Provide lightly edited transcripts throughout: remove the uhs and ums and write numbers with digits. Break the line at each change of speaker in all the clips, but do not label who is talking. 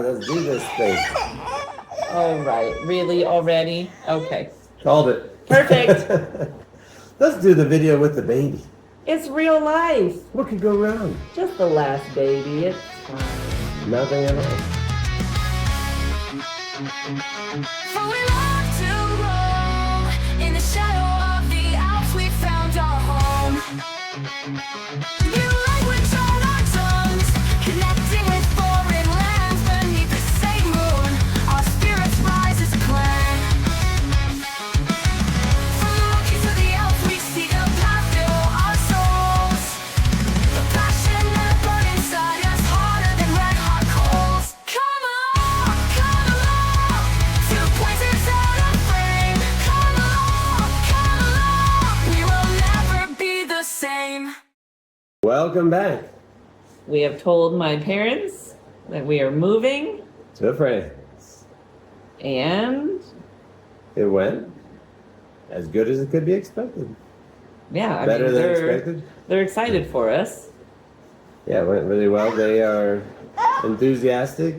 Let's do this thing.
All right. Really? Already? Okay.
Called it.
Perfect.
Let's do the video with the baby.
It's real life.
What could go wrong?
Just the last baby. It's fine.
Nothing at all.
For we love to roam in the shadow of the Alps. We found our home. New language on our tongues, connecting with foreign lands beneath the same moon. Our spirits rise as a clan. From the Rockies to the Alps, we see the path fill our souls. The passion that burns inside us, hotter than red hot coals. Come along, to places out of frame. Come along, we will never be the same.
Welcome back
We have told my parents that we are moving,
to France.
and
It went as good as it could be expected.
yeah, I
Better
mean,
than expected.
they're excited for us.
Yeah, it went really well. They are enthusiastic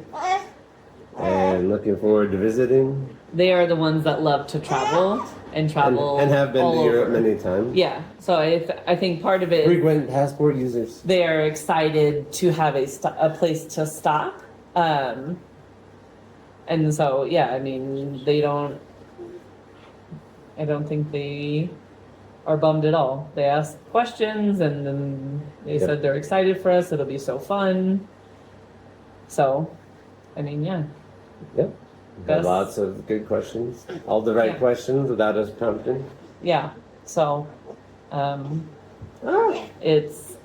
and looking forward to visiting.
They are the ones that love to travel and travel
And have been
all
to Europe
over.
many times.
Yeah, so I think part of it,
Frequent passport users.
they are excited to have a place to stop. And so, yeah, I mean, I don't think they are bummed at all. They asked questions and then they said they're excited for us. It'll be so fun. So, I mean, yeah.
Yep. Got
Best-
lots of good questions. All the right
Yeah.
questions without us prompting.
Yeah, so it's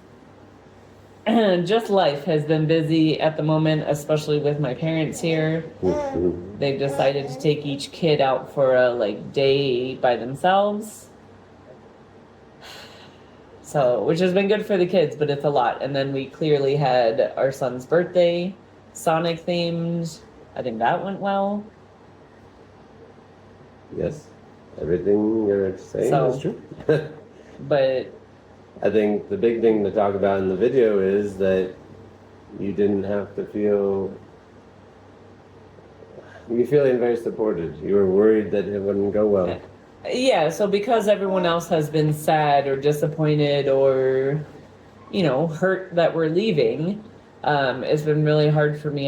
just life has been busy at the moment, especially with my parents here. They've decided to take each kid out for a day by themselves. So, which has been good for the kids, but it's a lot. And then we clearly had our son's birthday, Sonic themed. I think that went well.
Yes. Everything you're saying
So-
is true.
But
I think the big thing to talk about in the video is that you didn't have to feel... You're feeling very supported. You were worried that it wouldn't go well.
yeah, so because everyone else has been sad or disappointed or, hurt that we're leaving, it's been really hard for me.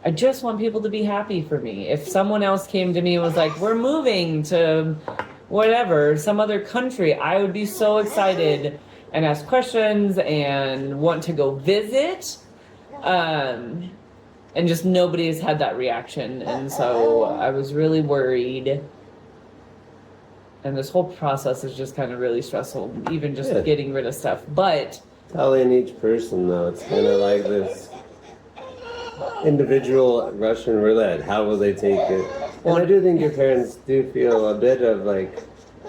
I just want people to be happy for me. If someone else came to me and was like, we're moving to whatever, some other country, I would be so excited and ask questions and want to go visit. And just nobody has had that reaction. And so I was really worried. And this whole process is just kind of really stressful, even just getting rid of stuff. But
Telling each person, though, it's kind of like this individual Russian roulette. How will they take it? And I do think your parents do feel a bit of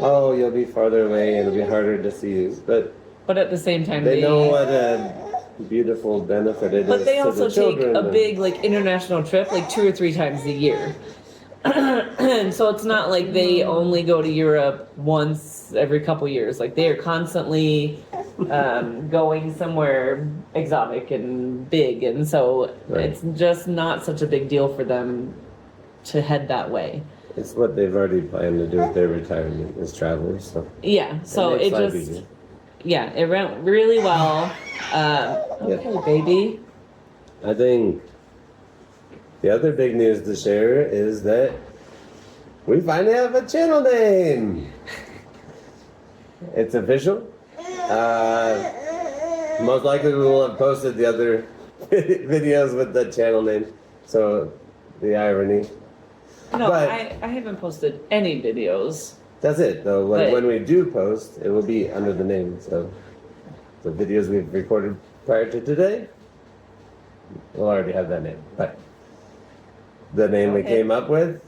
oh, you'll be farther away and it'll be harder to see you. But
at the same time,
they know what a beautiful benefit it is.
But they
to
also
the
take
children.
a big international trip 2 or 3 times a year. And so it's not like they only go to Europe once every couple years. They are constantly going somewhere exotic and big. And so it's just not such a big deal for them to head that way.
It's what they've already planned to do with their retirement as travelers. So
Yeah, so
makes
it
life
just...
easier.
Yeah, it went really well. Okay, baby.
I think the other big news to share is that we finally have a channel name. It's official. Most likely we will have posted the other videos with the channel name. So the irony.
No,
But-
I haven't posted any videos.
That's it, though.
But-
When we do post, it will be under the name. So the videos we've recorded prior to today will already have that name. But the name we came up with,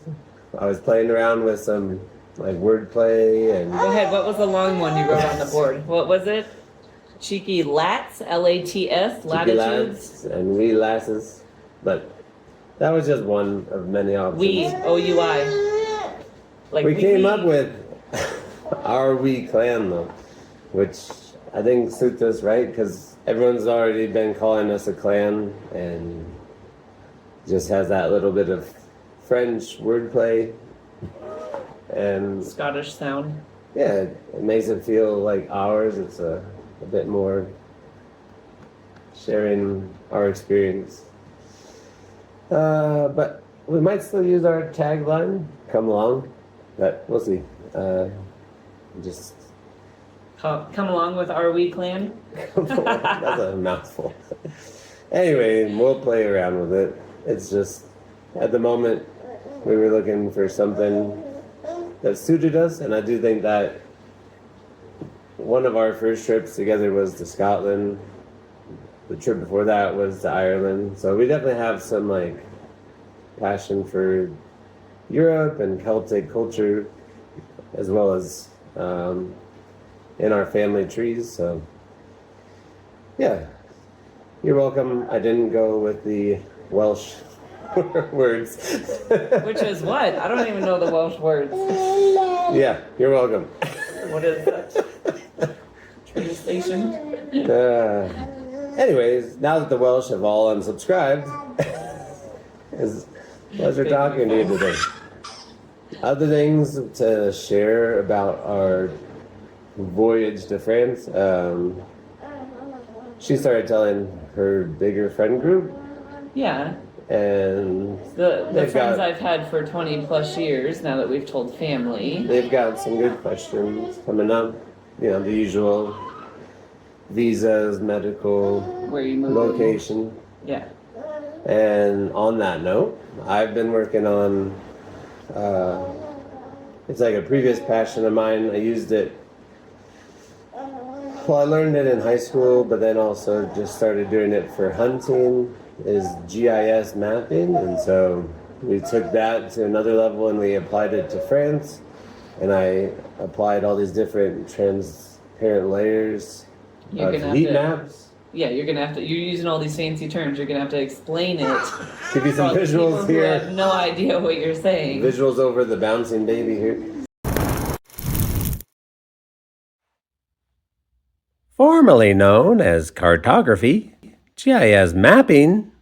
I was playing around with some wordplay and
Go ahead, what was the long one you wrote on the board? What was it? Cheeky Lats, L-A-T-S,
cheeky
latitudes.
lads and wee lasses. But that was just one of many options.
We, O-U-I.
We came up with our wee clan, though, which I think suits us right, because everyone's already been calling us a clan, and just has that little bit of French wordplay, and
Scottish sound.
yeah, it makes it feel like ours. It's a bit more sharing our experience. But we might still use our tagline, "Come along," but we'll see. Just
Come along with our wee clan.
that's a mouthful. Anyway, we'll play around with it. It's just at the moment we were looking for something that suited us, and I do think that one of our first trips together was to Scotland. The trip before that was to Ireland. So we definitely have some like passion for Europe and Celtic culture, as well as in our family trees. So yeah, you're welcome. I didn't go with the Welsh words.
Which is what? I don't even know the Welsh words.
Yeah, you're welcome.
What is that? Train station?
Anyways, now that the Welsh have all unsubscribed, it's a pleasure talking to you today. Other things to share about our voyage to France. She started telling her bigger friend group,
Yeah.
and
The
They've
friends
got-
I've had for 20 plus years, now that we've told family.
they've got some good questions coming up. You know, the usual visas, medical,
Where you move.
location.
Yeah.
And on that note, I've been working on, it's like a previous passion of mine. I used it, well, I learned it in high school, but then also just started doing it for hunting, is GIS mapping. And so we took that to another level and we applied it to France. And I applied all these different transparent layers
You're
of
gonna have
heat
to-
maps.
Yeah, you're using all these fancy terms. You're gonna have to explain it.
Give you some
for all the people
visuals
who
here.
have no idea what you're saying.
Visuals over the bouncing baby here. Formerly known as cartography, GIS mapping.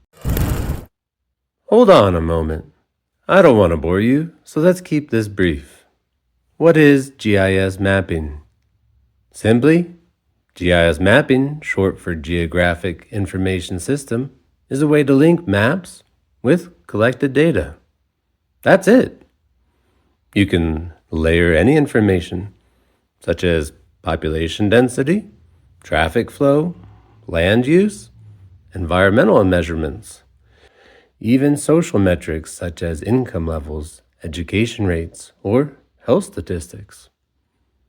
Hold on a moment. I don't want to bore you, so let's keep this brief. What is GIS mapping? Simply, GIS mapping, short for Geographic Information System, is a way to link maps with collected data. That's it. You can layer any information, such as population density, traffic flow, land use, environmental measurements, even social metrics such as income levels, education rates, or health statistics.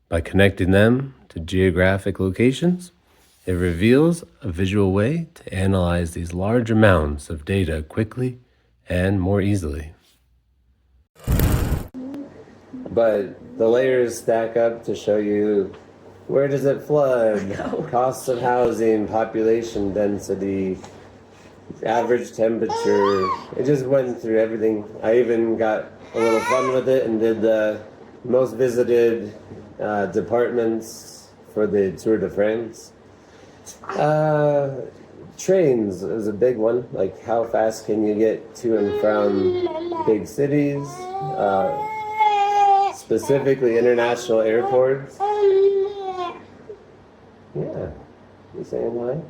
By connecting them to geographic locations, it reveals a visual way to analyze these large amounts of data quickly and more easily. But the layers stack up to show you where does it flood, costs of housing, population density, average temperature. It just went through everything. I even got a little fun with it and did the most visited departments for the Tour de France. Trains is a big one. Like, how fast can you get to and from big cities? Specifically international airports. Yeah, you saying hi?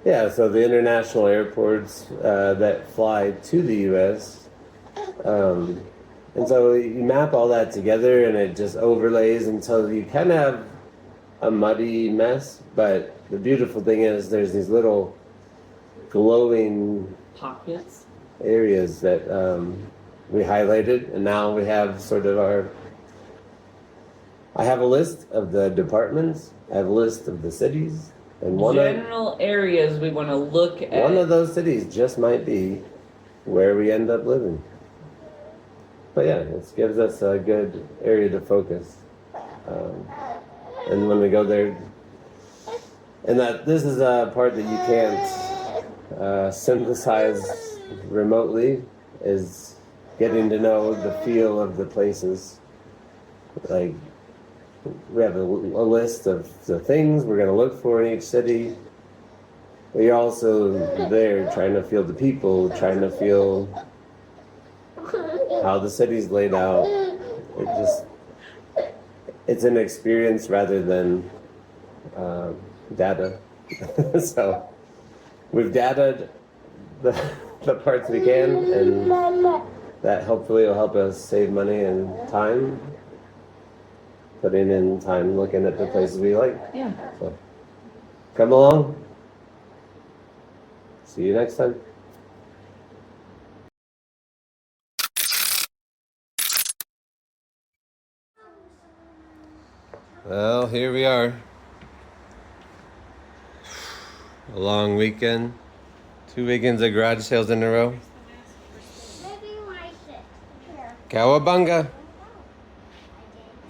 Yeah, so the international airports that fly to the U.S. And so you map all that together and it just overlays until you kind of have a muddy mess. But the beautiful thing is there's these little glowing
Pockets.
areas that we highlighted, and now we have sort of I have a list of the departments, I have a list of the cities, and
General areas we want to look at.
one of those cities just might be where we end up living. But yeah, it gives us a good area to focus. And when we go there, and that this is a part that you can't synthesize remotely, is getting to know the feel of the places. Like, we have a list of the things we're going to look for in each city, But you're also there trying to feel the people, trying to feel how the city's laid out. It's an experience rather than data. So we've dataed the parts we can, and that hopefully will help us save money and time. Putting in time looking at the places we like.
Yeah.
So come along. See you next time. Well, here we are. A long weekend. 2 weekends of garage sales in a row.
Maybe my shit. Here.
Cowabunga!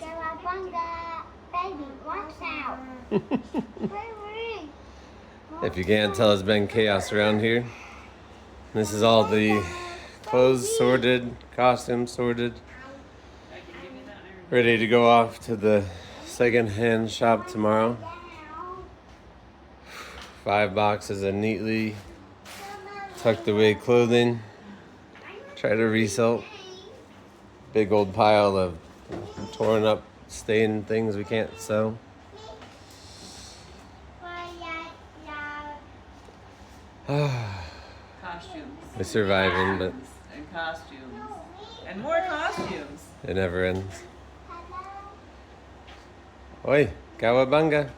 Cowabunga. Baby, watch out. Baby.
If you can't tell, it's been chaos around here. This is all the clothes sorted, costumes sorted. Ready to go off to the second-hand shop tomorrow. 5 boxes of neatly tucked away clothing. Try to resell. Big old pile of torn up, stained things we can't sell.
Costumes.
We're surviving, but
And costumes. And more costumes.
it never ends. Oi, cowabunga.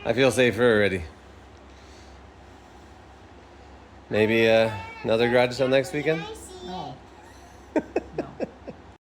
I feel safer already. Maybe another garage sale next weekend?